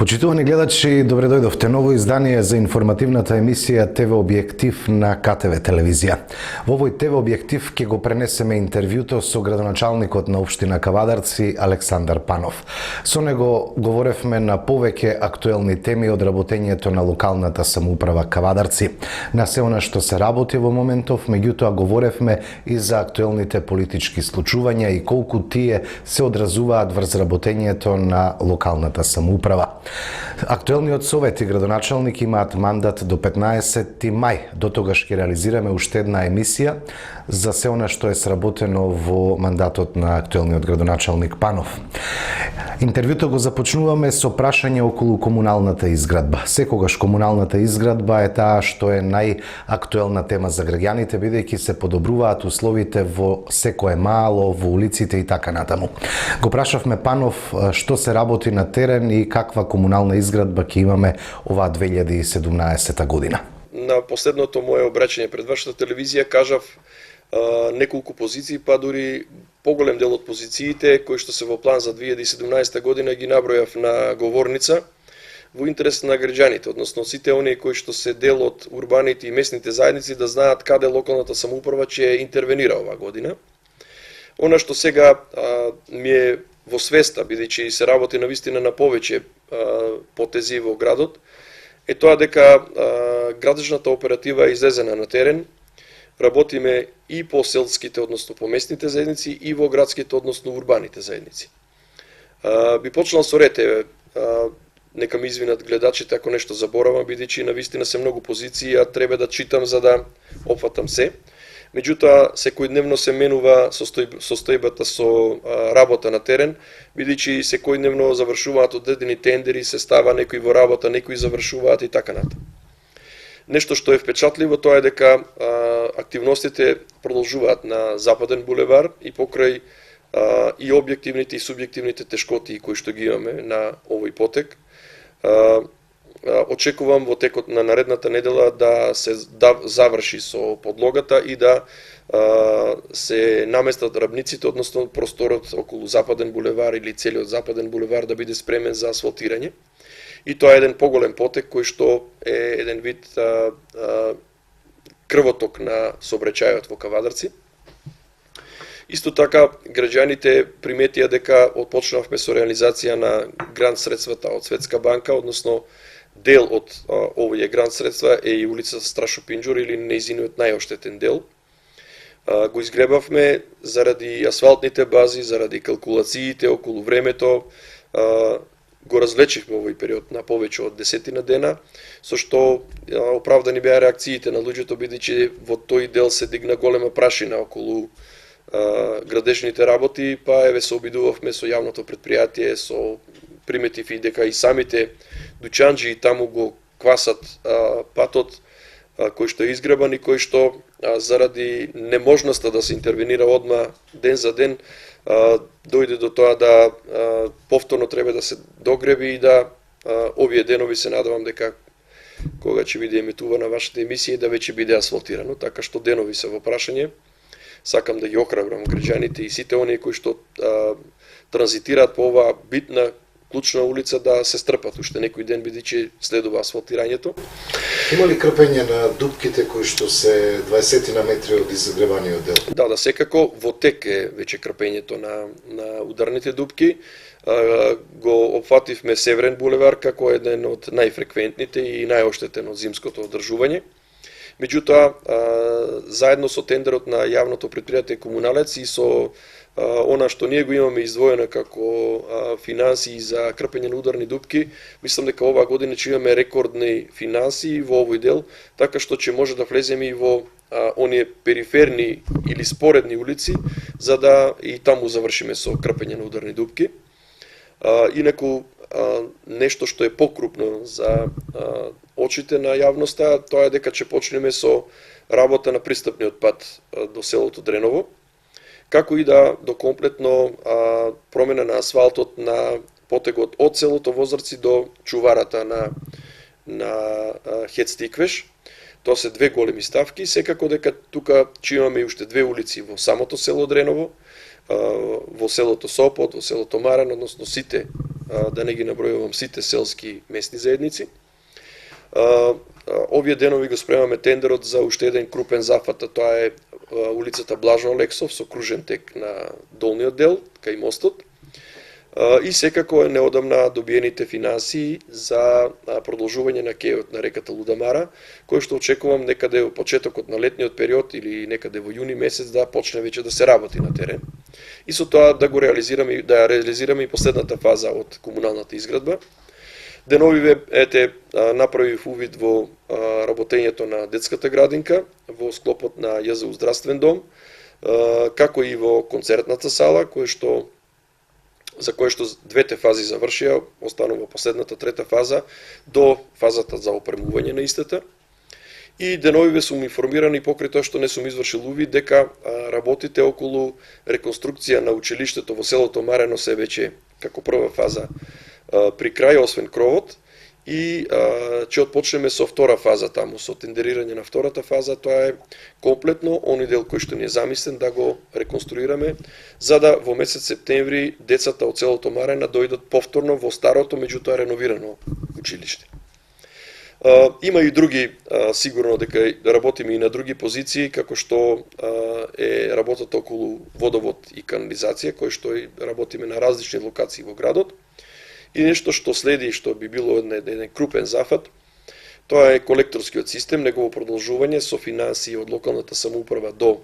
Почитувани гледачи, добре дојдовте. Ново издание за информативната емисија ТВ Објектив на КТВ телевизија. Во овој ТВ Објектив ќе го пренесеме интервјуто со градоначалникот на општина Кавадарци Александар Панов. Со него говоревме на повеќе актуелни теми од работењето на локалната самоуправа Кавадарци, на се она што се работи во моментов, меѓутоа говоревме и за актуелните политички случувања и колку тие се одразуваат врз работењето на локалната самоуправа. Актуелниот совет и градоначалник имаат мандат до 15 мај. До тогаш ќе реализираме уште една емисија за се она што е сработено во мандатот на актуелниот градоначалник Панов. Интервјуто го започнуваме со прашање околу комуналната изградба. Секогаш комуналната изградба е таа што е најактуелна тема за граѓаните, бидејќи се подобруваат условите во секое мало, во улиците и така натаму. Го прашавме Панов што се работи на терен и каква комунална изградба ќе имаме оваа 2017 година. На последното мое обраќање пред вашата телевизија кажав неколку позиции, па дури поголем дел од позициите кои што се во план за 2017 година ги набројав на говорница во интерес на граѓаните, односно сите оние кои што се дел од урбаните и местните заедници да знаат каде локалната самоуправа ќе интервенира оваа година. Она што сега ми е во свеста, бидејќи се работи навистина на повеќе потези во градот, е тоа дека градежната оператива е излезена на терен. Работиме и по селските, односно по местните заедници, и во градските, односно урбаните заедници. Би почнал со ред, нека ми извинат гледачите ако нешто заборавам, бидејќи навистина се многу позиции, а треба да читам за да опфатам се. Меѓутоа, секојдневно се менува состојбата со работа на терен, бидејќи секојдневно завршуваат одредени тендери, се става некои во работа, некои завршуваат и така натаму. Нешто што е впечатливо тоа е дека активностите продолжуваат на Западен булевар и покрај и објективните и субјективните тешкоти кои што ги имаме на овој потек. Очекувам во текот на наредната недела да се заврши со подлогата и да се наместат рабниците, односно просторот околу Западен булевар или целиот Западен булевар да биде спремен за асфалтирање. И тоа е еден поголем потек кој што е еден вид крвоток на сообраќајот во Кавадарци. Исто така, граѓаните приметија дека отпочнавме со реализација на грант средствата од Светска банка, односно дел од овие грант средства е и улица Страшо Пинџур или нејзиниот најоштетен дел. Го изгребавме заради асфалтните бази, заради калкулациите околу времето, го развлечихме овој период на повеќе од 10 дена, со што оправдани беа реакциите на луѓето, бидејќи во тој дел се дигна голема прашина околу градежните работи, па еве се обидувавме со јавното предпријатие, со приметив и дека и самите дуќанџи таму го квасат патот кој што е изгребан и кој што заради неможноста да се интервенира одма ден за ден дојде до тоа да повторно треба да се догреби и да овие денови се надевам дека кога ќе биде емитувана вашата емисија да веќе биде асфалтирано, така што денови се во прашање. Сакам да ги охрабрам граѓаните и сите оние кои што транзитираат по оваа битна клучна улица да се стрпат уште некој ден, бидејќи следува асфалтирањето. Има ли крпење на дупките кои што се 20 на метри од изгребаниот дел? Да, секако во тек е веќе крпењето на ударните дупки. Го опфативме Северен булевар како еден од најфреквентните и најоштетен од зимското одржување. Меѓутоа, заедно со тендерот на јавното предпријатие Комуналец и со она што ние го имаме издвоено како финансии за крпење на ударни дупки, мислам дека оваа година ќе имаме рекордни финансии во овој дел, така што ќе може да влеземе и во оние периферни или споредни улици, за да и таму завршиме со крпење на ударни дупки. Инаку, нешто што е покрупно за очите на јавноста, тоа е дека ќе почнеме со работа на пристапниот пат до селото Дреново, како и да до комплетно промена на асфалтот на потегот од селото Возарци до чуварата на Хец-Тиквеш. Тоа се две големи ставки, секако дека тука ќе имаме и уште две улици во самото село Дреново, во селото Сопот, во селото Маран, односно сите да не ги набројувам сите селски местни заедници. Овие денови го спремаме тендерот за уште еден крупен зафат, а тоа е улицата Блажо Алексов со кружен тек на долниот дел, кај мостот. И секако е неодамна добиените финансии за продолжување на кејот на реката Лудамара, кој што очекувам некаде во почетокот на летниот период или некаде во јуни месец да почне веќе да се работи на терен. И со тоа да го реализираме, да реализираме и последната фаза од комуналната изградба. Деновиве направив увид во работењето на детската градинка во склопот на ЈЗУ здравствен дом, како и во концертната сала, за кое што двете фази завршија, останува последната трета фаза до фазата за опремување на истата. И деновиве сум информиран и покрај тоа што не сум извршил увид дека работите околу реконструкција на училиштето во селото Марено се веќе како прва фаза при крај, освен кровот, и ќе отпочнеме со втора фаза таму, со тендерирање на втората фаза. Тоа е комплетно оној дел кој што ни е замислен да го реконструираме, за да во месец септември децата од селото Марена дојдат повторно во старото, меѓутоа реновирано училиште. Има и други, сигурно дека работиме и на други позиции, како што е работата околу водовод и канализација, кој што работиме на различни локации во градот. И нешто што следи, што би било еден крупен зафат, тоа е колекторскиот систем, негово продолжување со финансии од локалната самоуправа до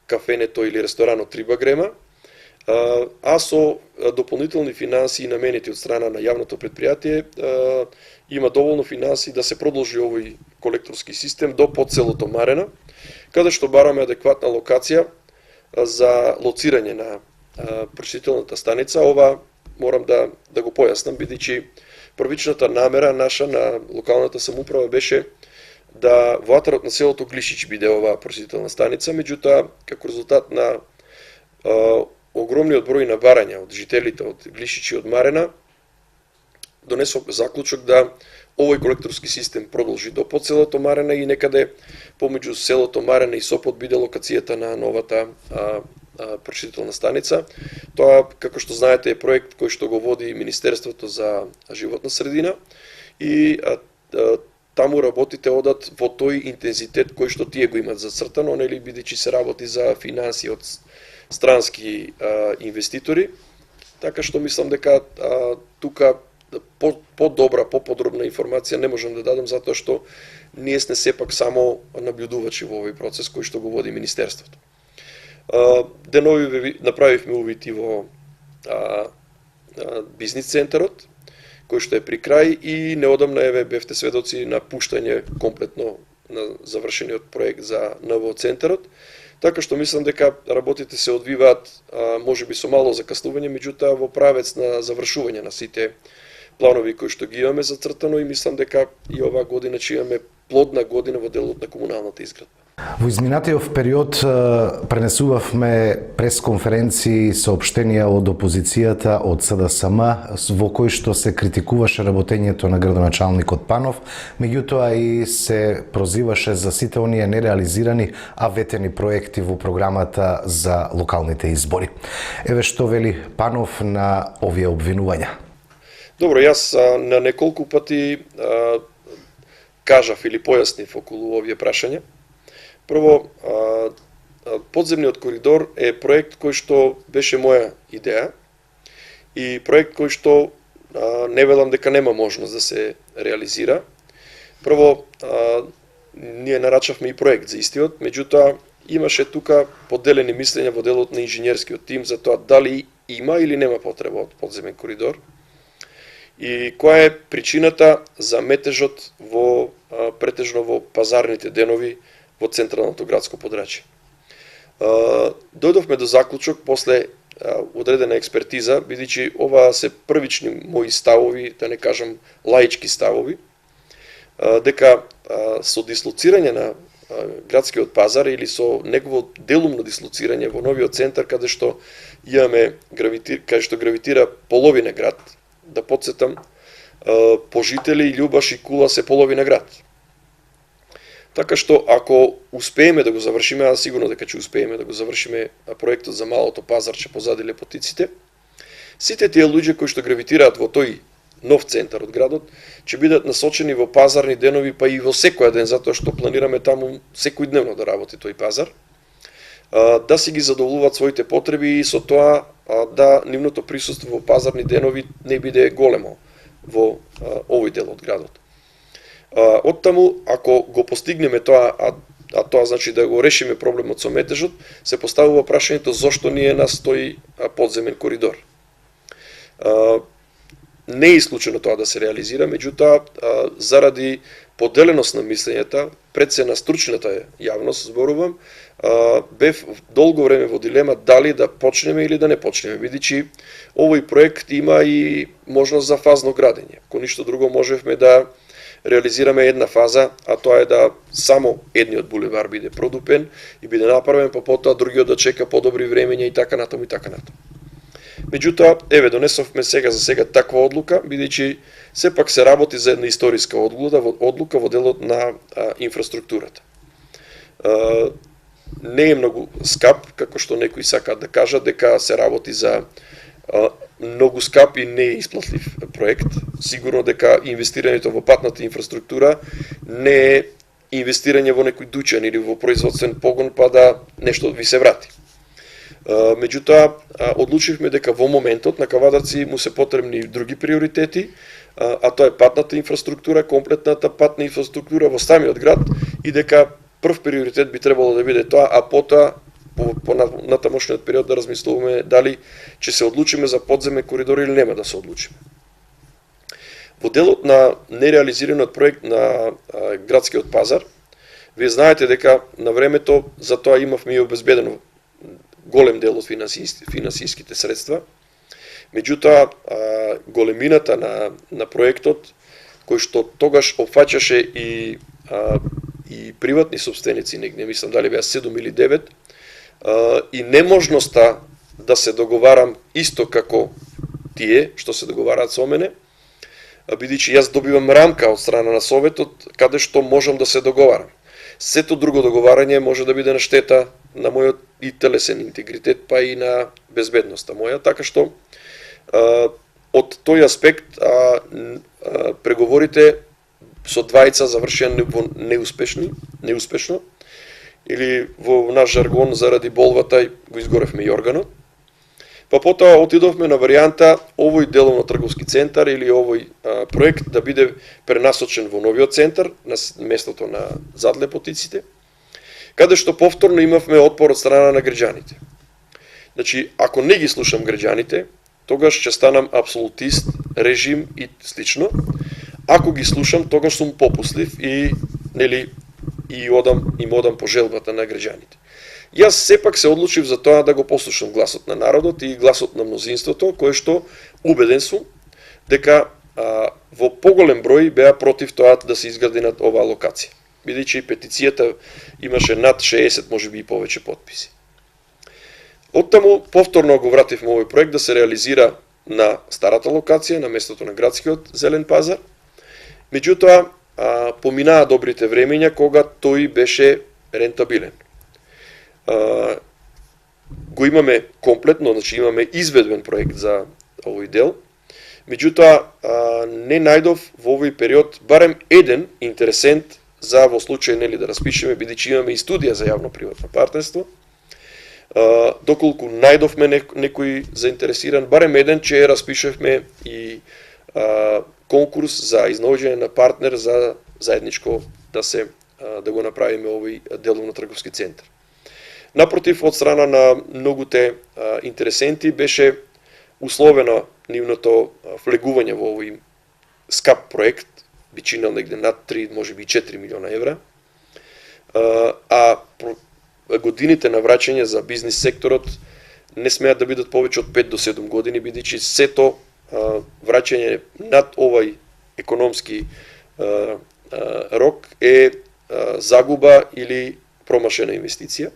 кафенето или ресторанот Три Багрема, а со дополнителни финансии наменети од страна на јавното предпријатие, има доволно финансии да се продолжи овој колекторски систем до подселото Марена, каде што бараме адекватна локација за лоцирање на пречистителната станица. Ова морам да го појаснам, бидејќи првичната намера наша на локалната самоуправа беше да во атарот на селото Глишич биде оваа пречистителна станица, меѓутоа како резултат на огромниот број на барања од жителите од Глишич и од Марена, донесов заклучок да овој колекторски систем продолжи до подселото Марена и некаде помеѓу селото Марена и Сопот биде локацијата на новата пречистителна станица. Тоа, како што знаете, е проект кој што го води Министерството за животна средина и таму работите одат во тој интензитет кој што тие го имат зацртано, нели, бидејќи се работи за финансии од странски инвеститори. Така што мислам дека тука по-добра, по-подробна информација не можам да дадам, затоа што ние сме сепак само наблюдувачи во овој процес кој што го води Министерството. Денови направивме увид и во бизнис центарот, кој што е при крај, и неодамна бевте сведоци на пуштање комплетно на завршениот проект за НВО центарот, така што мислам дека работите се одвиваат можеби со мало закаснување, меѓутоа во правец на завршување на сите планови кои што ги имаме зацртано, и мислам дека и оваа година ќе имаме плодна година во делот на комуналната изградба. Во изминатиот период пренесувавме пресконференции и соопштенија од опозицијата од СДСМ во кои што се критикуваше работењето на градоначалникот Панов, меѓутоа и се прозиваше за сите оние нереализирани, а ветени проекти во програмата за локалните избори. Еве што вели Панов на овие обвинувања. Добро, јас на неколку пати кажав или појаснив околу овие прашања. Прво, подземниот коридор е проект кој што беше моја идеја и проект кој што не велам дека нема можност да се реализира. Прво, ние нарачавме и проект за истиот, меѓутоа имаше тука поделени мислења во делот на инженерскиот тим за тоа дали има или нема потреба од подземен коридор и која е причината за метежот претежно во пазарните денови во централното градско подрачје. Дојдовме до заклучок после одредена експертиза, бидејќи ова се првични мои ставови, да не кажам лаички ставови, дека со дислоцирање на градскиот пазар или со негово делумно дислоцирање во новиот центар, каде што гравитира половина град, да подсетам, Пожители, Љубаш и Кула се половина град. Така што ако успееме да го завршиме, а сигурно дека ќе успееме да го завршиме проектот за малото пазарче позади Лепотиците, Сите тие луѓе кои што гравитираат во тој нов центар од градот, ќе бидат насочени во пазарни денови, па и во секој ден, затоа што планираме таму секојдневно да работи тој пазар, да си ги задоволуваат своите потреби и со тоа да нивното присуство во пазарни денови не биде големо во овој дел од градот. Оттаму, ако го постигнеме тоа, а тоа значи да го решиме проблемот со метежот, се поставува прашањето зошто не настои подземен коридор. Не е исклучено тоа да се реализира, меѓутоа, заради поделеност на мислењата, пред се на стручната јавност, зборувам, бев долго време во дилема дали да почнеме или да не почнеме, бидејќи овој проект има и можност за фазно градење. Ако ништо друго, можевме да реализираме една фаза, а тоа е да само едниот булевар биде продупен и биде направен, па потоа другиот да чека подобри времења и така натаму и така натаму. Меѓутоа, еве, донесовме за сега таква одлука, бидејќи сепак се работи за една историска одлука во делот на инфраструктурата. Не е многу скап, како што некои сакаат да кажат, дека се работи за многу скап и не е исплатлив проект. Сигурно дека инвестирањето во патната инфраструктура не е инвестирање во некој дуќан или во производствен погон па да нешто ви се врати. Меѓутоа, одлучивме дека во моментот на Кавадарци му се потребни и други приоритети, а тоа е патната инфраструктура, комплетната патна инфраструктура во самиот град и дека прв приоритет би требало да биде тоа, а потоа по натамошниот период да размислуваме дали ќе се одлучиме за подземен коридор или нема да се одлучиме. Во делот на нереализираниот проект на градскиот пазар, вие знаете дека на времето за тоа имавме и обезбедено голем дел од финансиските средства. Меѓутоа, големината на проектот, кој што тогаш опфаќаше и приватни собственици, не мислам дали беа 7 или 9, и неможноста да се договарам исто како тие што се договараат со мене, бидејќи јас добивам рамка од страна на Советот каде што можам да се договарам. Сето друго договарање може да биде на штета на мојот и телесен интегритет, па и на безбедноста моја, така што од тој аспект преговорите со двајца завршија неуспешно, или во наш жаргон заради болвата го изгоревме и органот. Па потоа отидовме на варијанта овој деловно трговски центар или овој проект да биде пренасочен во новиот центар, на местото на зад Лепотиците, каде што повторно имавме отпор од страна на граѓаните. Значи, ако не ги слушам граѓаните, тогаш ќе станам апсолутист, режим и слично. Ако ги слушам, тогаш сум попуслив и им одам по желбата на граѓаните. Јас сепак се одлучив за тоа да го послушам гласот на народот и гласот на мнозинството, кое што убеден сум дека во поголем број беа против тоа да се изгради над оваа локација, бидејќи петицијата имаше над 60, можеби и повеќе подписи. Оттаму повторно го вративме овој проект да се реализира на старата локација, на местото на градскиот зелен пазар. Меѓутоа, поминаа добрите времења кога тој беше рентабилен. Го имаме комплетно, значи имаме изведбен проект за овој дел. Меѓутоа, не најдов во овој период барем еден интересент за во случај да распишеме, бидејќи имаме и студија за јавно-приватно партнерство. Доколку најдовме некој заинтересиран, барем еден, че распишевме и конкурс за изнаоѓање на партнер за заедничко да го направиме овој деловно трговски центар. Напротив, од страна на многуте интересенти беше условено нивното влегување во овој скап проект, би чинел негде над 3, можеби 4 милиона евра, а годините на враќање за бизнис секторот не смеат да бидат повеќе од 5 до 7 години, бидејќи сето враќање над овој економски рок е загуба или промашена инвестиција.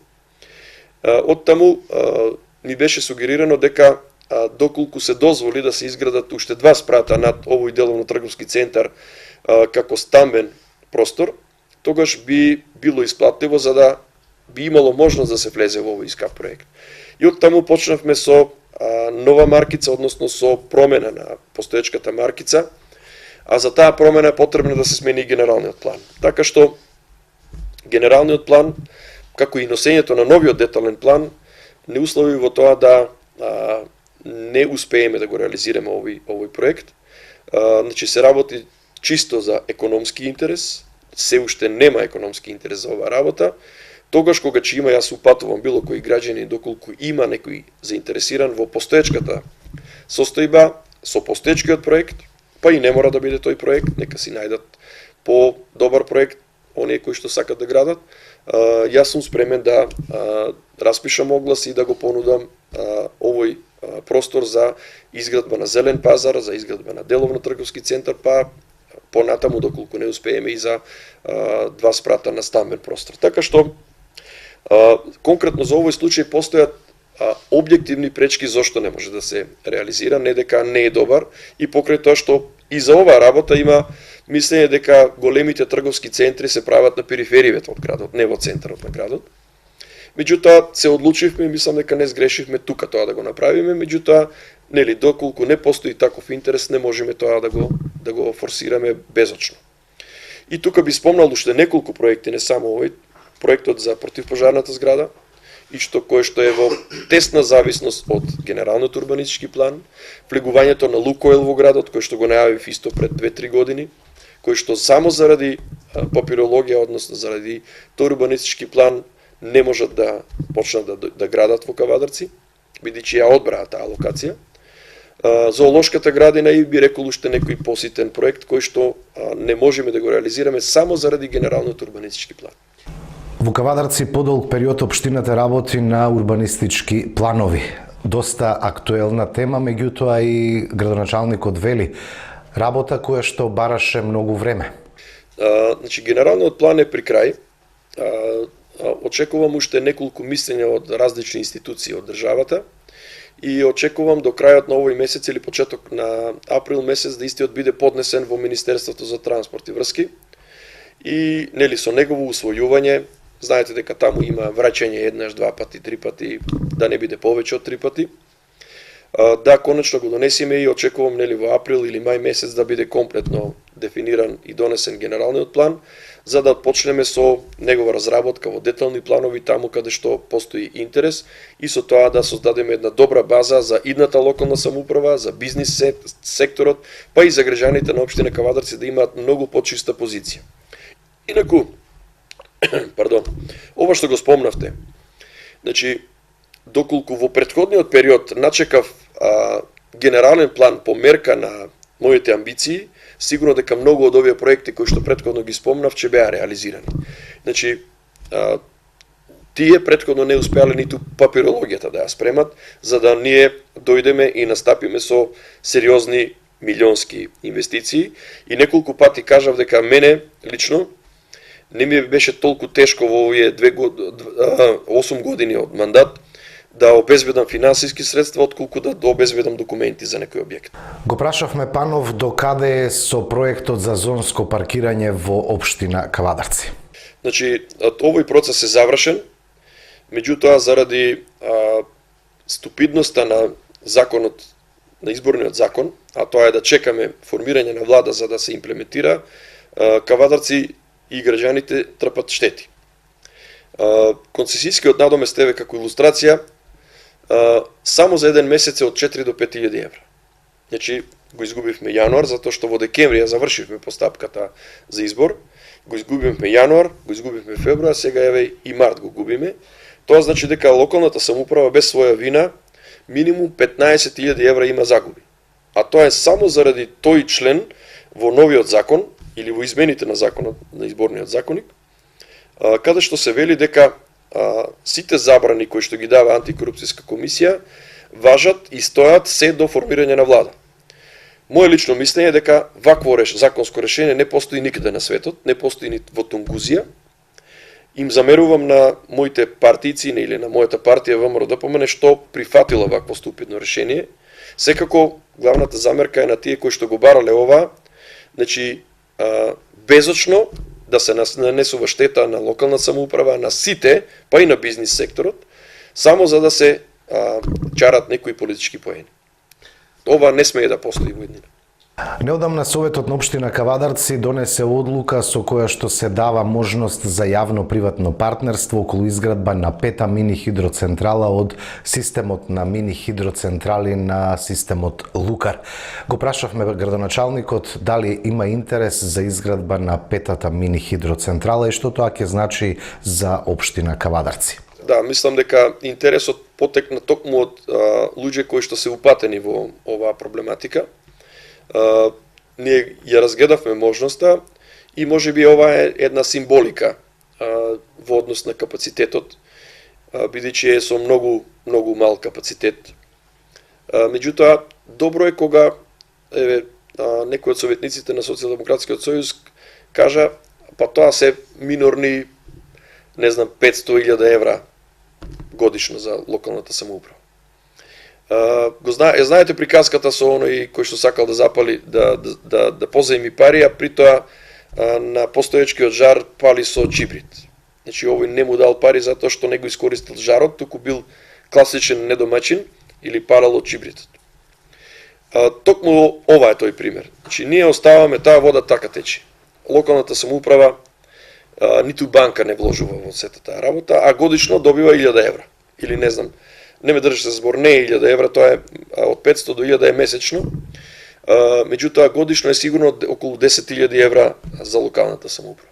Оттаму ми беше сугерирано дека доколку се дозволи да се изградат уште 2 спрата над овој деловно трговски центар како стамбен простор, тогаш би било исплатливо за да би имало можност да се влезе во овој скап проект. И оттаму почнавме со нова маркица, односно со промена на постоечката маркица, а за таа промена е потребно да се смени и генералниот план. Така што генералниот план, како и носењето на новиот детален план, не услови во тоа да не успееме да го реализираме овој проект. Значи се работи чисто за економски интерес, се уште нема економски интерес за оваа работа. Тогаш кога ќе има, јас упатувам било кој граѓанин, доколку има некој заинтересиран во постоечката состојба, со постоечкиот проект, па и не мора да биде тој проект, нека си најдат по-добар проект, оние кои што сакат да градат. Јас сум спремен да распишам оглас и да го понудам овој простор за изградба на зелен пазар, за изградба на деловно-трговски центар, па понатаму доколку не успееме и за 2 спрата на стамбен простор. Така што конкретно за овој случај постојат објективни пречки зошто не може да се реализира, не дека не е добар, и покрај тоа што и за оваа работа има мислење дека големите трговски центри се прават на периферијата од градот, не во центарот на градот. Меѓутоа се одлучивме и мислам дека не сгрешивме тука тоа да го направиме, меѓутоа нели доколку не постои таков интерес не можеме тоа да го форсираме безочно. И тука би спомнал уште неколку проекти, не само овој, проектот за противпожарната зграда, и кој што е во тесна зависност од генералниот урбанистички план, влегувањето на Лукойл во градот, кој што го најавив исто пред 2-3 години, кој што само заради папирологија, односно заради тој урбанистички план, не можат да почнат да градат во Кавадарци, бидејќи ја одбраа таа локација. Зоолошката градина и би рекол уште некој поситен проект кој што не можеме да го реализираме само заради генералниот урбанистички план. Во Кавадарци подолг период општината работи на урбанистички планови. Доста актуелна тема, меѓутоа и градоначалникот вели работа која што бараше многу време. Значи генералниот план е при крај. Очекувам уште неколку мислења од различни институции од државата и очекувам до крајот на овој месец или почеток на април месец да истиот биде поднесен во Министерството за транспорт и врски. И нели со негово усвојување, знаете дека таму има враќање еднаш, 2 пати, 3 пати, да не биде повеќе од 3 пати. Да конечно го донесеме и очекувам нели во април или мај месец да биде комплетно дефиниран и донесен генералниот план, за да почнеме со негова разработка во детални планови таму каде што постои интерес и со тоа да создадеме една добра база за идната локална самоуправа, за бизнис секторот, па и за граѓаните на општина Кавадарци да имаат многу почиста позиција. Инаку, ова што го спомнавте, значи, доколку во претходниот период начекав генерален план по мерка на моите амбиции, сигурно дека многу од овие проекти кои што претходно ги спомнав ќе беа реализирани. Значи, тие претходно не успеале ниту папирологијата да ја спремат, за да ние дојдеме и настапиме со сериозни милионски инвестиции. И неколку пати кажав дека мене лично не ми беше толку тешко во овие 8 години од мандат да обезбедам финансиски средства, отколку да обезбедам документи за некој објект. Го прашавме Панов до каде е со проектот за зонско паркирање во општина Кавадарци. Значи, овој процес е завршен, меѓутоа заради ступидноста на законот, на изборниот закон, а тоа е да чекаме формирање на влада за да се имплементира, Кавадарци и граѓаните трпат штети. Концесискиот надомест еве како илустрација само за еден месец е од 4 до 5.000 евра. Значи, го изгубивме јануар, затоа што во декември ја завршивме постапката за избор, го изгубивме јануар, го изгубивме февруар, сега еве и март го губиме. Тоа значи дека локалната самоуправа без своја вина минимум 15.000 евра има загуби. А тоа е само заради тој член во новиот закон или во измените на законот, на изборниот законник, каде што се вели дека сите забрани кои што ги дава антикорупцијска комисија важат и стојат се до формирање на влада. Моje лично мислење е дека вакво законско решение не постои никаде на светот, не постои ни во Тунгузија. Им замерувам на моите партијци или на мојата партија ВМРО-ДПМН што прифатила вакво ступидно решение. Секако главната замерка е на тие кои што го барале ова, значи безочно да се нанесува штета на локална самоуправа, на сите, па и на бизнис секторот, само за да се чарат некои политички поени. Ова не смее да постои во иднина. Неодамна Советот на општина Кавадарци донесе одлука со која што се дава можност за јавно-приватно партнерство околу изградба на 5-та мини хидроцентрала од системот на мини хидроцентрали на системот Лукар. Го прашавме градоначалникот дали има интерес за изградба на 5-та мини хидроцентрала и што тоа ќе значи за општина Кавадарци. Да, мислам дека интересот потекна токму од луѓе кои што се упатени во оваа проблематика. Ние ја разгледавме можноста и можеби ова е една символика во однос на капацитетот, бидејќи е со многу мал капацитет. Меѓутоа, добро е кога некој од советниците на Социјалдемократскиот сојуз кажа, па тоа се минорни, не знам, 500.000 евра годишно за локалната самоуправа. Знаете приказката со оној кој што сакал да запали, да позаими пари, а при тоа на постоечкиот жар пали со чибрид. Значи овој не му дал пари затоа што не го искористил жарот, туку бил класичен недомаќин или палал од чибридот. Токму ова е тој пример. Значи ние оставаме таа вода така тече. Локалната самоуправа ниту банка не вложува во сета таа работа, а годишно добива 1000 евра. Или не знам, не ме држи се збор, не е 1000 евра, тоа е од 500 до 1000 е месечно. Меѓутоа годишно е сигурно околу 10.000 евра за локалната самоуправа.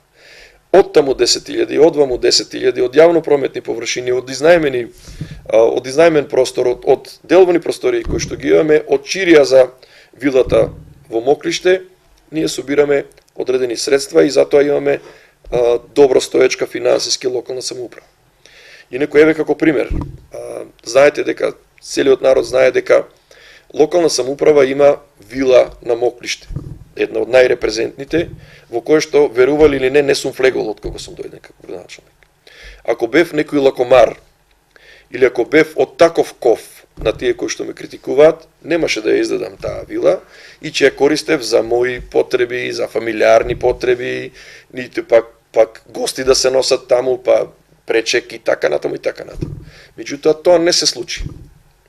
Од таму 10.000, одваму 10.000, од јавно прометни површини, од изнајмен простор, од делвани простори кои што ги имаме, од чирија за вилата во Моклиште, ние собираме одредени средства и затоа имаме добро стоечка финансиски локална самоуправа. И некој еве како пример. Знаете дека, целиот народ знае дека локална самоуправа има вила на Моклиште, една од најрепрезентните, во која што, верували или не сум влегол од кога сум дојден како градоначалник. Ако бев некој лакомар, или ако бев од таков ков на тие кои што ме критикуваат, немаше да ја издадам таа вила и ќе ја користев за мои потреби, за фамилиарни потреби, ниту пак гости да се носат таму, па пречек и така натаму и така натаму. Меѓутоа тоа не се случи.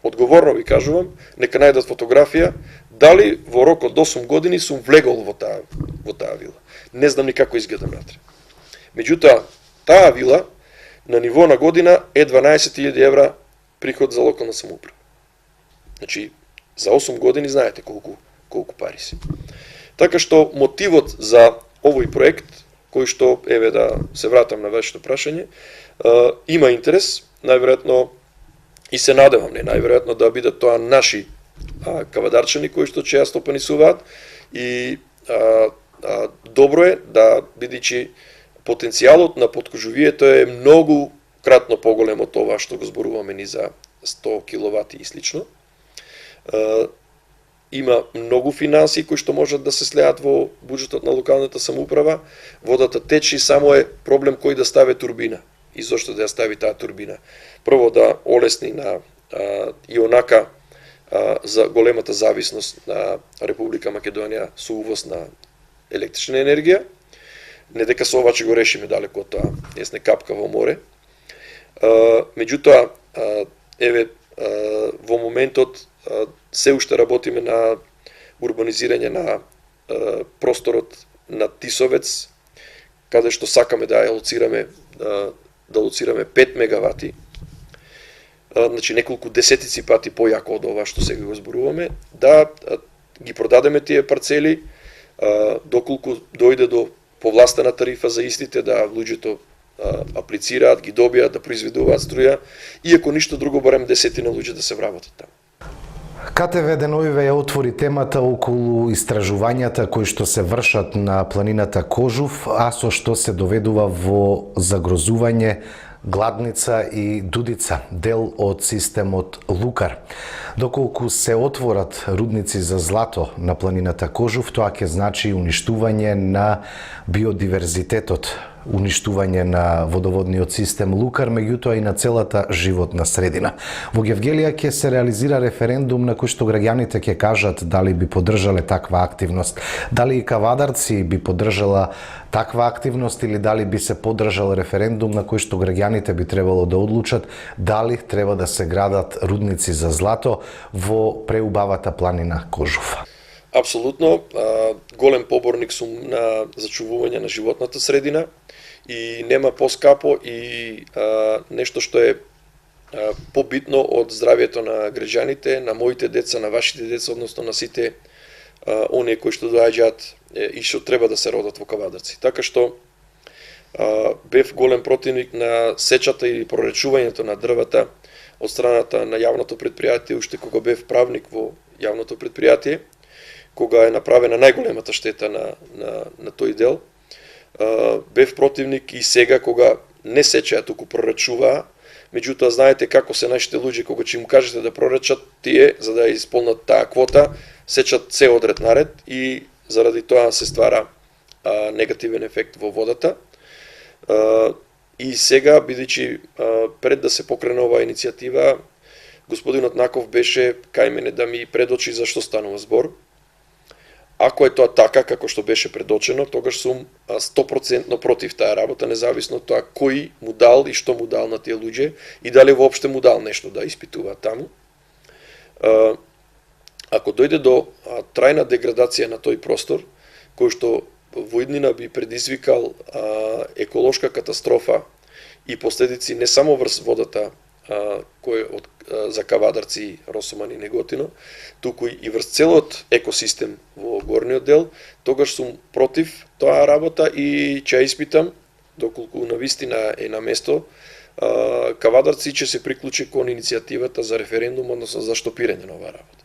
Одговорно ви кажувам, нека најдат фотографија дали во рок од 8 години сум влегол во таа вила. Не знам ни како изгледа внатре. Меѓутоа, таа вила на ниво на година е 12.000 евра приход за локална самоуправа. Значи, за 8 години знаете колку пари се. Така што мотивот за овој проект, кој што, еве да се вратам на вашето прашање, има интерес, најверојатно и се надевам, најверојатно да бидат тоа наши кавадарчани кои што ќе ја стопанисуваат и добро е да, бидејќи потенцијалот на подкожувието е многу кратно поголем од тоа што го зборуваме ни за 100 киловати и слично. Има многу финансии кои што можат да се слеат во буџетот на локалната самоуправа. Водата течи, само е проблем кој да стави турбина и зошто да ја стави таа турбина. Прво да олесни на и онака за големата зависност на Република Македонија со увоз на електрична енергија. Не дека со ова ќе го решиме далеку од тоа, јесне капка во море. Меѓутоа, еве, во моментот се уште работиме на урбанизирање на просторот на Тисовец, каде што сакаме да ја лоцираме, да лоцираме 5 мегавати, значи неколку десетици пати појако од ова што сега го зборуваме, да ги продадеме тие парцели, доколку дојде до повластена тарифа за истите, да луѓето аплицираат, ги добијат, да произведуваат струја, и ако ништо друго, барем десетина луѓе да се вработат таму. КТВ деновиве ја отвори темата околу истражувањата кои што се вршат на планината Кожув, а со што се доведува во загрозување Гладница и Дудица, дел од системот Лукар. Доколку се отворат рудници за злато на планината Кожув, тоа ќе значи уништување на биодиверзитетот уништување на водоводниот систем Лукар, меѓутоа и на целата животна средина. Во Гевгелија ќе се реализира референдум на кој што граѓаните ќе кажат дали би поддржале таква активност. Дали и Кавадарци би поддржала таква активност или дали би се поддржал референдум на кој што граѓаните би требало да одлучат дали треба да се градат рудници за злато во преубавата планина Кожув. Апсолутно, голем поборник сум на зачувување на животната средина и нема поскапо и нешто што е побитно од здравјето на граѓаните, на моите деца, на вашите деца, односно на сите оние кои што доаѓаат и што треба да се родат во Кавадарци. Така што бев голем противник на сечата или проречувањето на дрвата од страната на јавното предпријатие, уште кога бев правник во јавното предпријатие, кога е направена најголемата штета на тој дел. Бев противник и сега кога не сечеа, туку проречуваа. Меѓутоа, знаете како се нашите луѓе, кога ќе им кажете да проречат, тие, за да исполнат таа квота, сечат се одред наред и заради тоа се ствара негативен ефект во водата. И сега, бидејќи пред да се покрене оваа иницијатива, господинот Наков беше кај мене да ми предочи за што станува збор. Ако е тоа така, како што беше предочено, тогаш сум 100% против таа работа, независно од тоа кој му дал и што му дал на тие луѓе и дали воопште му дал нешто да испитуваат таму. Ако дојде до трајна деградација на тој простор, кој што во иднина би предизвикал еколошка катастрофа и последици не само врз водата кој за Кавадарци, Росоман и Неготино, туку и врз целиот екосистем во горниот дел, тогаш сум против тоа работа и ќе испитам, доколку навистина е на место, Кавадарци ќе се приклучи кон иницијативата за референдум, односно за штопирање на оваа работа.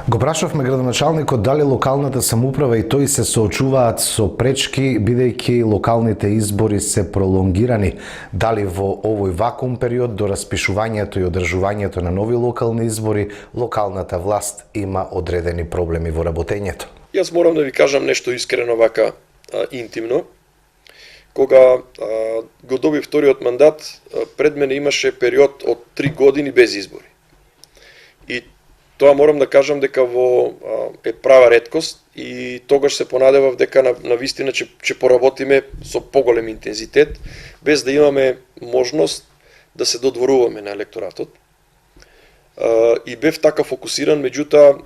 Го прашавме градоначалникот дали локалната самоуправа и тој се соочуваат со пречки, бидејќи локалните избори се пролонгирани. Дали во овој вакуум период до распишувањето и одржувањето на нови локални избори, локалната власт има одредени проблеми во работењето? Јас морам да ви кажам нешто искрено вака интимно. Кога го доби вториот мандат, пред мене имаше период од 3 години без избори. И тоа морам да кажам дека е права реткост и тогаш се понадевав дека на вистина ќе поработиме со поголем интензитет, без да имаме можност да се додворуваме на електоратот. И бев така фокусиран, меѓутоа,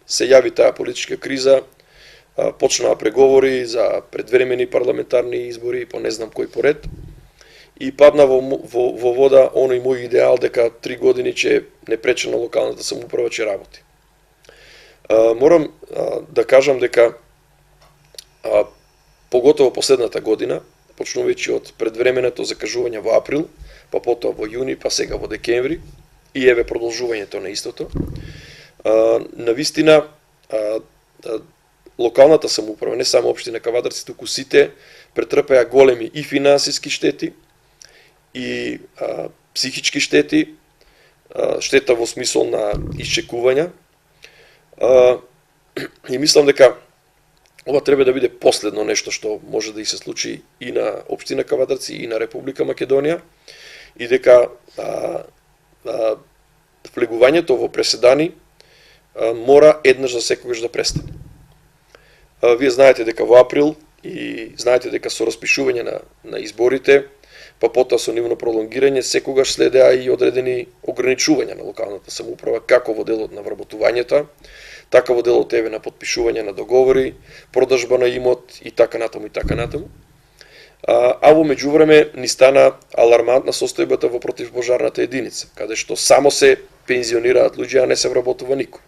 се јави таа политичка криза, почнаа преговори за предвремени парламентарни избори по не знам кој поред, и падна во вода оној мој идеал дека 3 години ќе не прече на локалната самоуправа ќе работи. Морам да кажам дека поготово последната година, почнувајќи од предвременото закажување во април, па потоа во јуни, па сега во декември, и еве продолжувањето на истото, навистина локалната самоуправа, не само општина Кавадарци, туку сите претрпеа големи и финансиски штети, и психички штети, штета во смисол на исчекувања. И мислам дека ова треба да биде последно нешто што може да и се случи и на општина Кавадарци и на Република Македонија, и дека влегувањето во преседани мора еднаш за секогаш да престане. Вие знаете дека во април и знаете дека со распишување на изборите, па потоа со нивно пролонгирање, секогаш следеа и одредени ограничувања на локалната самоуправа, како во делот на вработувањето, така во делот еве на потпишување на договори, продажба на имот и така натаму и така натаму. А во меѓувреме ни стана алармантна состојбата во противпожарната единица, каде што само се пензионираат луѓе, а не се вработува никој.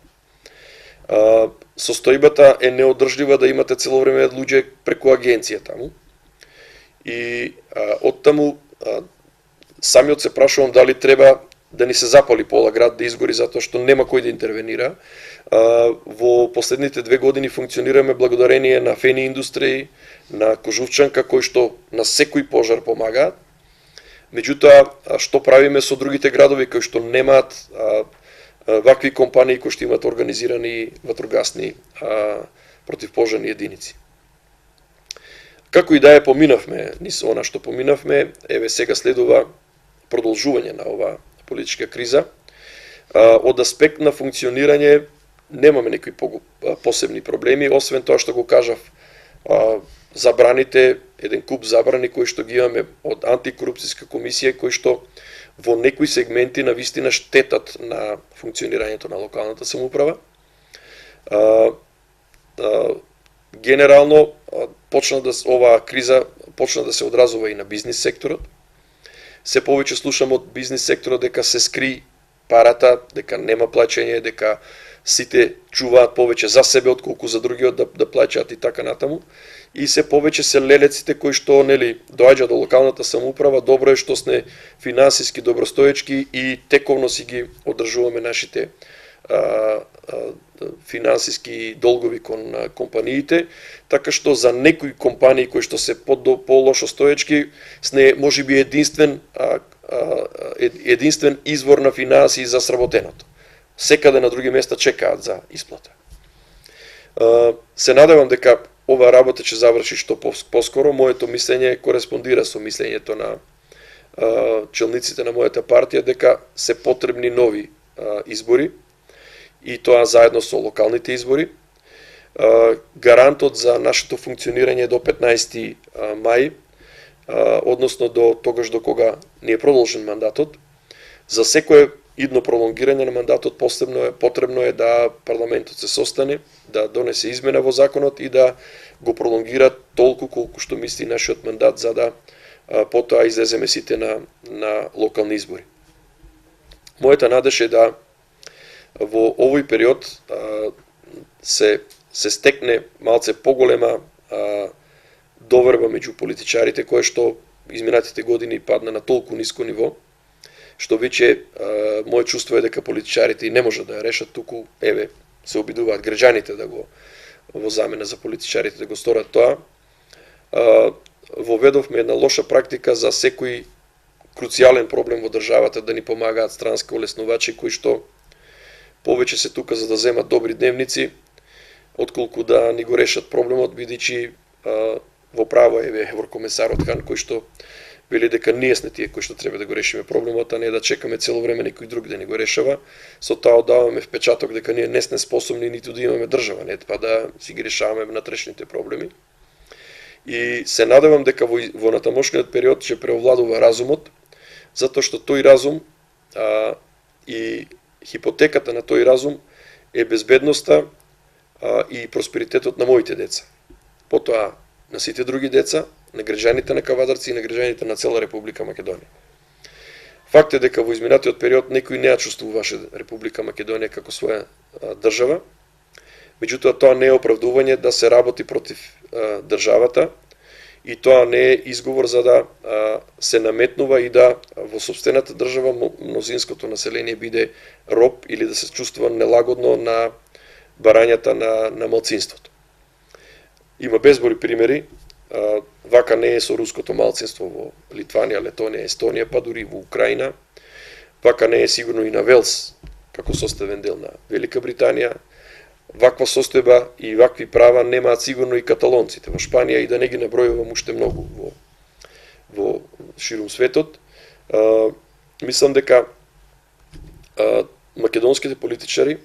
Состојбата е неодржлива да имате цело време луѓе преку агенција таму. И оттаму самиот се прашувам дали треба да ни се запали пола град да изгори затоа што нема кој да интервенира. Во последните 2 години функционираме благодарение на фени индустрии, на Кожувчанка, кои што на секој пожар помагаат. Меѓутоа, што правиме со другите градови кои што немаат вакви компании кои што имаат организирани ватрогасни противпожарни единици? Како и да е поминавме, низ она што поминавме, еве сега следува продолжување на оваа политичка криза. Од аспект на функционирање немаме некои посебни проблеми, освен тоа што го кажав, забраните, еден куп забрани кои што ги имаме од антикорупцијска комисија, кои што во некои сегменти на вистина штетат на функционирањето на локалната самоуправа. Генерално оваа криза почна да се одразува и на бизнис секторот. Се повеќе слушам од бизнис секторот дека се скри парата, дека нема плаќање, дека сите чуваат повеќе за себе отколку за другиот да плаќаат и така натаму. И се повеќе се лелеците кои што доаѓаат до локалната самоуправа. Добро е што сме финансиски добростоечки и тековно си ги одржуваме нашите финансиски долгови кон компаниите, така што за некои компании кои што се по-лошо стоечки, сне можеби единствен извор на финансии за сработеното. Секаде на други места чекаат за исплата. Се надевам дека ова работа ќе заврши што поскоро. Моето мислење кореспондира со мислењето на челниците на мојата партија дека се потребни нови избори, и тоа заедно со локалните избори. Гарантот за нашето функционирање е до 15 мај, односно до тогаш до кога ни е продолжен мандатот. За секое идно пролонгирање на мандатот потребно е да парламентот се состане, да донесе измена во законот и да го пролонгира толку колку што мисли нашиот мандат, за да потоа излеземе сите на локални избори. Мојата надеж е да во овој период се стекне малце поголема доверба меѓу политичарите, кое што изминатите години падна на толку ниско ниво, што веќе моје чувство е дека политичарите не можат да ја решат, туку се обидуваат граѓаните да го во замена за политичарите да го сторат тоа. Воведовме една лоша практика за секој круцијален проблем во државата да ни помагаат странски олеснувачи кои што повеќе се тука за да земат добри дневници, отколку да ни го решат проблемот, бидејќи во право е еврокомесарот Хан кој што вели дека ние сме тие кои што треба да го решиме проблемот, а не да чекаме цело време некој друг да ни го решава. Со тоа одаваме впечаток дека ние не сме способни ниту да имаме држава, не па да си ги решаваме внатрешните проблеми. И се надевам дека во натамошниот период ќе преовладува разумот, затоа што тој разум и хипотеката на тој разум е безбедноста и просперитетот на моите деца. Потоа на сите други деца, на граѓаните на Кавадарци и на граѓаните на цела Република Македонија. Факт е дека во изминатиот период некој не ја чувствуваше Република Македонија како своја држава, меѓутоа тоа не е оправдување да се работи против државата и тоа не е изговор за да се наметнува и да во сопствената држава мнозинското население биде роб или да се чувствува нелагодно на барањата на малцинството. Има безброј примери, вака не е со руското малцинство во Литванија, Летонија, Естонија, па дури во Украина. Вака не е сигурно и на Велс, како составен дел на Велика Британија. Ваква состојба и вакви права немаат сигурно и каталонците во Шпанија, и да не ги набројувам уште многу во ширум светот. Мислам дека македонските политичари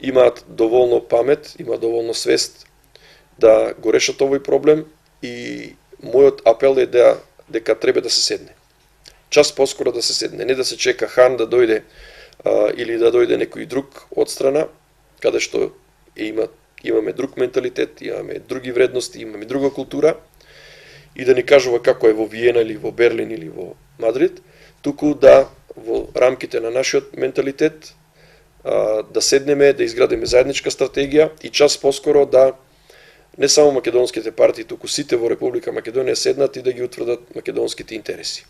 имаат доволно памет, имаат доволно свест да го решат овој проблем, и мојот апел е дека треба да се седне. Час поскоро да се седне, не да се чека Хан да дојде или да дојде некој друг од страна, каде што имаме друг менталитет, имаме други вредности, имаме друга култура, и да ни кажува како е во Виена или во Берлин или во Мадрид, туку да во рамките на нашиот менталитет да седнеме, да изградиме заедничка стратегија и час поскоро да не само македонските партии, туку сите во Република Македонија седнат и да ги утврдат македонските интереси.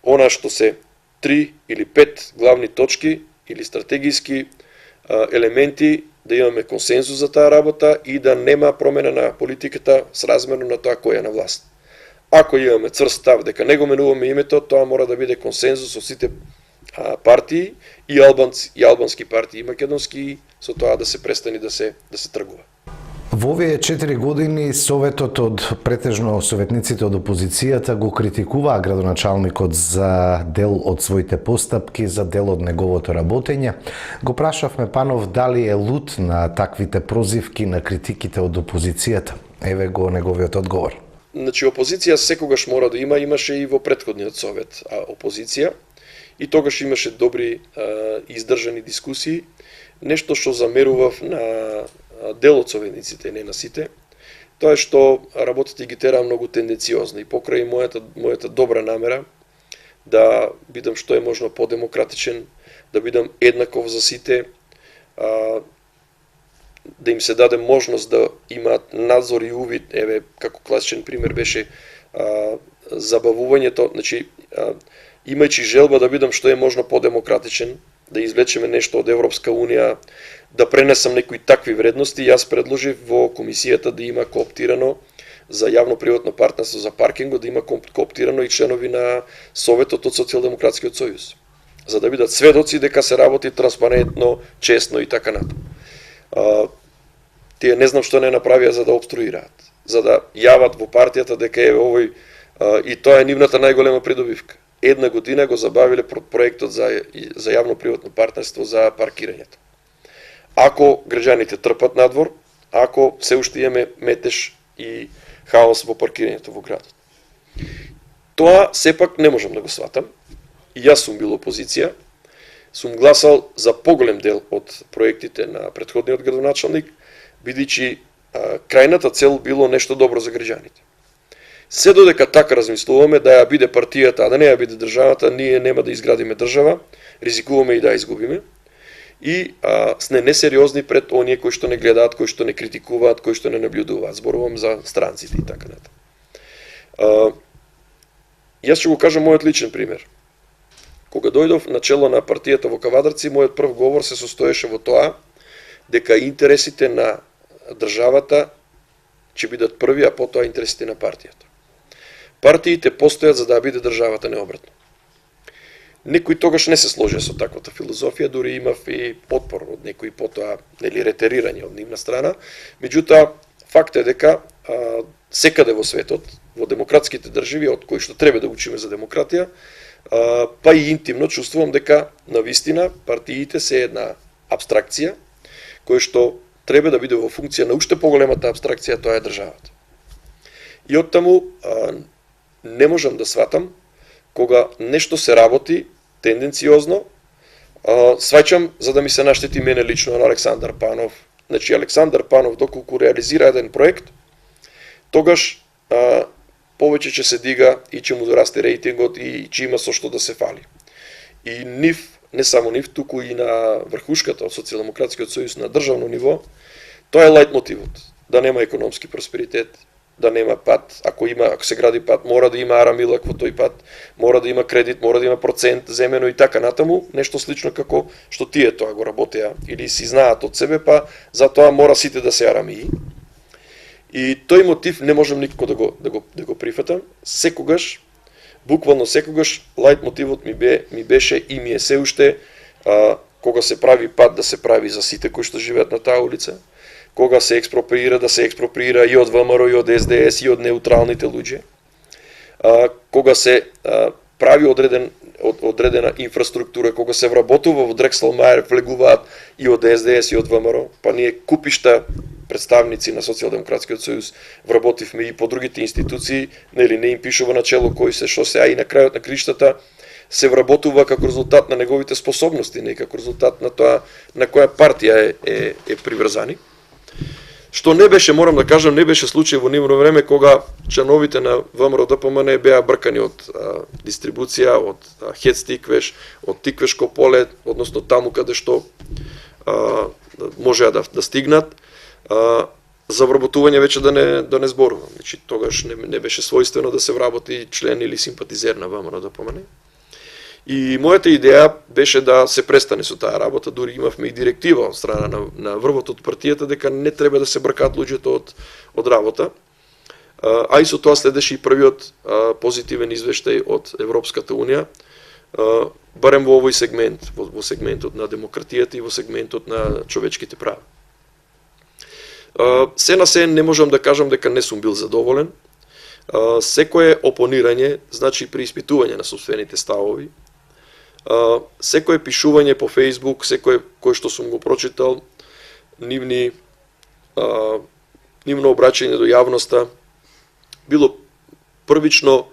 Она што се 3 или 5 главни точки или стратегиски елементи, да имаме консензус за таа работа и да нема промена на политиката сразмерно на тоа кој е на власт. Ако имаме црст став дека не го менуваме името, тоа мора да биде консензус со сите партии, и албански партии, и македонски, со тоа да се престани да се тргува. Во овие 4 години Советот од претежно советниците од опозицијата го критикуваа градоначалникот за дел од своите постапки, за дел од неговото работење. Го прашавме Панов дали е лут на таквите прозивки, на критиките од опозицијата. Еве го неговиот одговор. Значи, опозиција секогаш мора да има, имаше и во претходниот совет опозиција, и тогаш имаше добри издржани дискусии, нешто што замерував на дел од советниците, не на сите, тоа е што работите ги тераа многу тенденциозно и покрај мојата добра намера да бидам што е можно подемократичен, да бидам еднаков за сите, да им се даде можност да имаат надзор и увид, еве како класичен пример беше забавувањето, значи имајќи желба да бидам што е можно подемократичен, да извлечеме нешто од Европска унија, да пренесам некои такви вредности, јас предложив во комисијата да има кооптирано за јавно-приватно партнерство за паркинго, да има кооптирано и членови на Советот од Социјалдемократскиот сојуз, за да бидат сведоци дека се работи транспарентно, честно и така натаму. Тие не знам што не направија за да обструираат, за да јават во партијата дека е овој и тоа е нивната најголема придобивка. Една година го забавиле проектот за јавно-приватно партнерство за паркирањето. Ако граѓаните трпат надвор, ако се уште имаме метеж и хаос во паркирањето во градот. Тоа сепак не можам да го сватам. И јас сум бил опозиција, сум гласал за поголем дел од проектите на претходниот градоначалник, бидејќи крајната цел било нешто добро за граѓаните. Се додека така размислуваме да ја биде партијата, а да не ја биде државата, ние нема да изградиме држава, ризикуваме и да ја изгубиме. И сме несериозни пред оние кои што не гледаат, кои што не критикуваат, кои што не наблюдуваат. Зборувам за странците и така натаму. Јас ќе го кажам мојот личен пример. Кога дојдов на чело на партијата во Кавадарци, мојот прв говор се состоеше во тоа дека интересите на државата ќе бидат први, а потоа интересите на партијата. Партиите постојат за да биде државата, не обратно. Некои тогаш не се сложија со таквата филозофија, дури имав и отпор од некои потоа, нели, ретерирање од нивна страна. Меѓутоа, факт е дека секаде во светот, во демократските држави, од кои што треба да учиме за демократија, па и интимно чувствувам дека навистина партиите се една абстракција, која што треба да биде во функција на уште поголемата абстракција, тоа е државата. И оттаму не можам да сватам кога нешто се работи тенденциозно, сваќам за да ми се наштети мене лично на Александар Панов. Значи Александар Панов доколку реализира еден проект, тогаш повеќе ќе се дига и ќе му дорасте рейтингот и ќе има со што да се фали. И нив, не само нив, туку и на врхушката од Социјалдемократскиот сојуз на државно ниво, тоа е лајт мотивот, да нема економски просперитет, да нема пат, ако се гради пат, мора да има арамилак во тој пат, мора да има кредит, мора да има процент земено и така натаму, нешто слично како што тие тоа го работеа или си знаат од себе, па затоа мора сите да се арамии. И тој мотив не можам никако да го прифатам. Секогаш, буквално секогаш, лајт мотивот ми беше и ми е се уште, кога се прави пат да се прави за сите кои што живеат на таа улица, кога се експроприира, да се експроприира и од ВМРО, и од СДС, и од неутралните луѓе, кога се прави одредена инфраструктура, кога се вработува во Дрекслмајер, влегуваат и од СДС, и од ВМРО, па ние купишта представници на Социјалдемократскиот сојуз вработивме и по другите институции, нели не им пишува на чело кои се што се, а и на крајот на криштата се вработува како резултат на неговите способности, не како резултат на тоа на која партија е приврзани. Што не беше, морам да кажам, не беше случај во нивно време кога членовите на ВМРО ДПМН беа бркани од дистрибуција, од Хец-Тиквеш, од Тиквешко поле, односно таму каде што можеа да стигнат. За вработување веќе да не зборувам. Значи, тогаш не беше својствено да се вработи член или симпатизер на ВМРО ДПМН. И мојата идеја беше да се престане со таа работа, дури имавме и директива од страна на врвот од партијата дека не треба да се бркаат луѓето од работа. А и со тоа следеше и првиот позитивен извештај од Европската унија, барем во овој сегмент, во сегментот на демократијата и во сегментот на човечките права. Се на се не можам да кажам дека не сум бил задоволен. Секое опонирање, значи преиспитување на собствените ставови, секое пишување по Facebook, секое кој што сум го прочитал, нивно обраќање до јавноста, било првично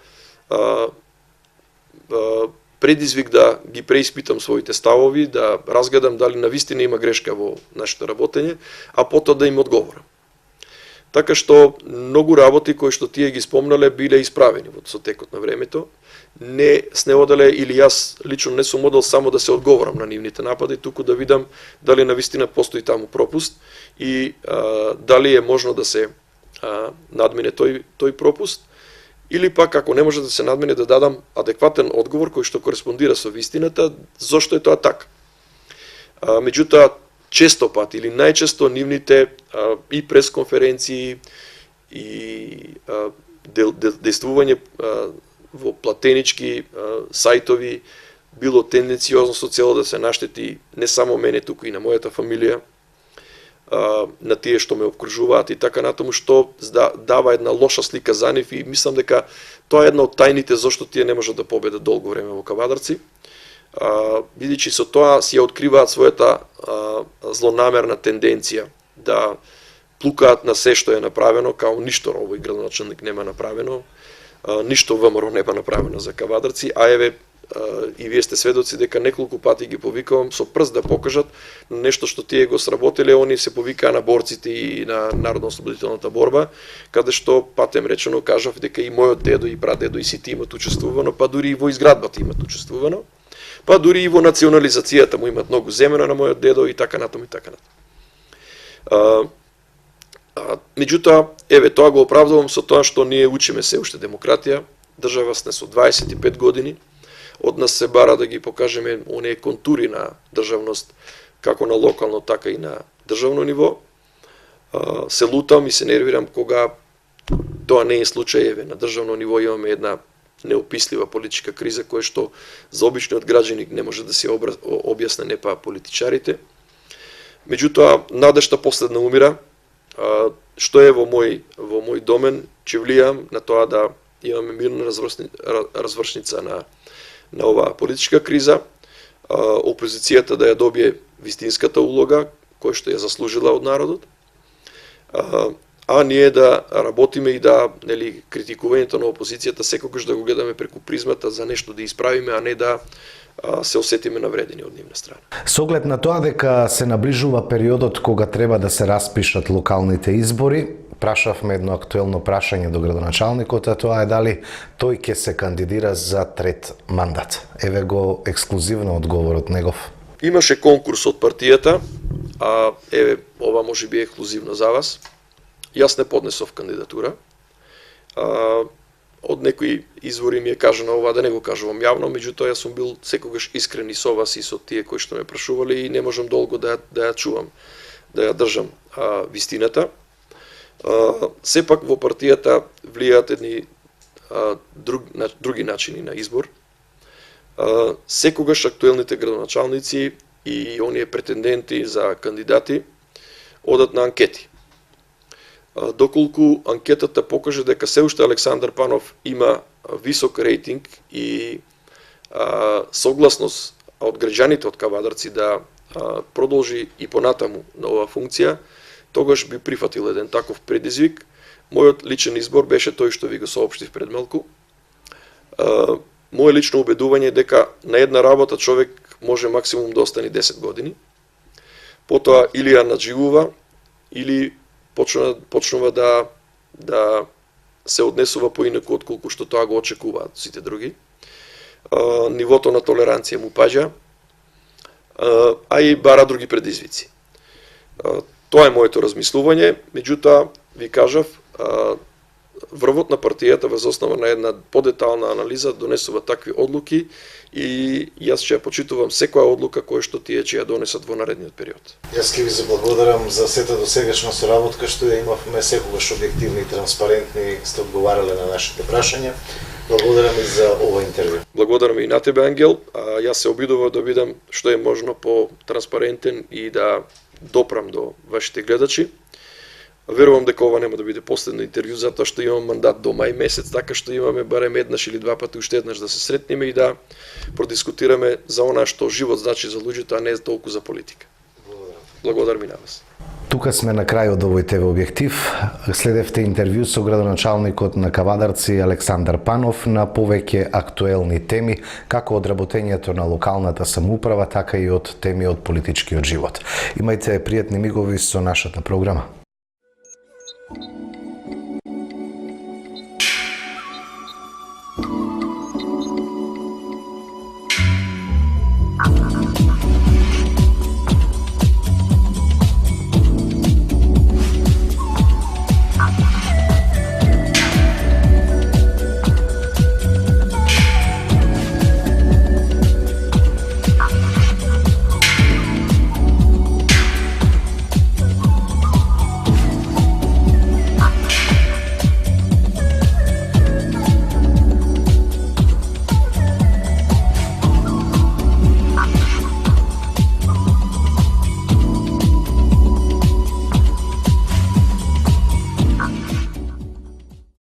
предизвик да ги преиспитам своите ставови, да разгледам дали навистина има грешка во нашето работење, а потоа да им одговорам. Така што многу работи кои што тие ги спомнале биле исправени со текот на времето. Не оделе или јас лично не сум одел само да се одговорам на нивните напади, туку да видам дали навистина постои таму пропуст и дали е можно да се надмине тој пропуст, или пак ако не може да се надмине да дадам адекватен одговор кој што кореспондира со вистината, зошто е тоа така. Меѓутоа, често пат или најчесто нивните и пресконференции и действување во платенички сајтови било тенденциозно со цел да се наштети не само мене, туку и на мојата фамилија, на тие што ме обкружуваат и така натаму, што дава една лоша слика за нив и мислам дека тоа е една од тајните зашто тие не можат да победат долго време во Кавадарци, бидејќи со тоа си ја откриваат својата злонамерна тенденција да плукаат на се што е направено, као ништо овој градоначалник нема направено, ништо ВМРО нема направено за Кавадарци, а еве и вие сте сведоци дека неколку пати ги повикувам со прст да покажат нешто што тие го сработиле, они се повикаа на борците и на Народно-ослободителната борба, каде што патем речено кажав дека и мојот дедо и прадедо и сите имат учествувано, па дури и во изградбата имат учествувано, па дури и во национализацијата му имат многу земено на мојот дедо и така натаму и така натаму. Меѓутоа, еве, тоа го оправдувам со тоа што ние учиме се уште демократија, држава сме со 25 години, од нас се бара да ги покажеме оние контури на државност, како на локално, така и на државно ниво. Се лутам и се нервирам кога тоа не е случај. Еве, на државно ниво имаме една неопислива политичка криза, која што за обичниот граѓаник не може да се објасне, не па политичарите. Меѓутоа, надежта последна умира, што е во мој домен, ќе влијам на тоа да имаме мирна развршница на оваа политичка криза, опозицијата да ја добие вистинската улога која што ја заслужила од народот, а ние да работиме и да, нели, критикувањето на опозицијата секогаш да го гледаме преку призмата за нешто да исправиме, а не да се осетиме навредени од нивна страна. Со оглед на тоа дека се наближува периодот кога треба да се распишат локалните избори, прашавме едно актуелно прашање до градоначалникот, а тоа е дали тој ќе се кандидира за трет мандат. Еве го ексклузивно одговорот негов. Имаше конкурс од партијата, а еве ова може би е ексклузивно за вас. Јас не поднесов кандидатура. Од некои извори ми е кажано ова, да не го кажувам јавно, меѓутоа јас сум бил секогаш искрен и со вас и со тие кои што ме прашувале и не можам долго да ја чувам, да ја држам вистината. Сепак во партијата влијаат едни други начини на избор. Секогаш актуелните градоначалници и оние претенденти за кандидати одат на анкети. Доколку анкетата покаже дека се уште Александар Панов има висок рейтинг и согласност од граѓаните од Кавадарци да продолжи и понатаму на оваа функција, тогаш би прифатил еден таков предизвик. Мојот личен избор беше тој што ви го соопштив пред малку. Моје лично убедување е дека на една работа човек може максимум да остане 10 години. Потоа или ја надживува, или почнува да се однесува поинаку отколку што тоа го очекуваат сите други. Нивото на толеранција му паѓа, а и бара други предизвици. Тоа е моето размислување, меѓутоа ви кажав, врвот на партијата врз основа на една подетална анализа донесува такви одлуки и јас ќе ја почитувам секоја одлука која што тие ќе ја донесат во наредниот период. Јас ќе ви заблагодарам за сета досегашна соработка што ја имавме, секогаш објективни и транспарентни сте одговарале на нашите прашања. Благодарам и за ова интервју. Благодарам и на тебе, Ангел. Јас се обидував да бидам што е можно по транспарентен и да допрам до вашите гледачи. Верувам дека ова нема да биде последно интервју, затоа што имам мандат до мај месец, така што имаме барем еднаш или два пати уште еднаш да се сретнеме и да продискутираме за она што живот значи за луѓето, а не толку за политика. Благодарам и на вас. Тука сме на крајот овој ТВ објектив. Следевте интервју со градоначалникот на Кавадарци Александар Панов на повеќе актуелни теми, како од работењето на локалната самоуправа, така и од теми од политичкиот живот. Имајте пријатни мигови со нашата програма.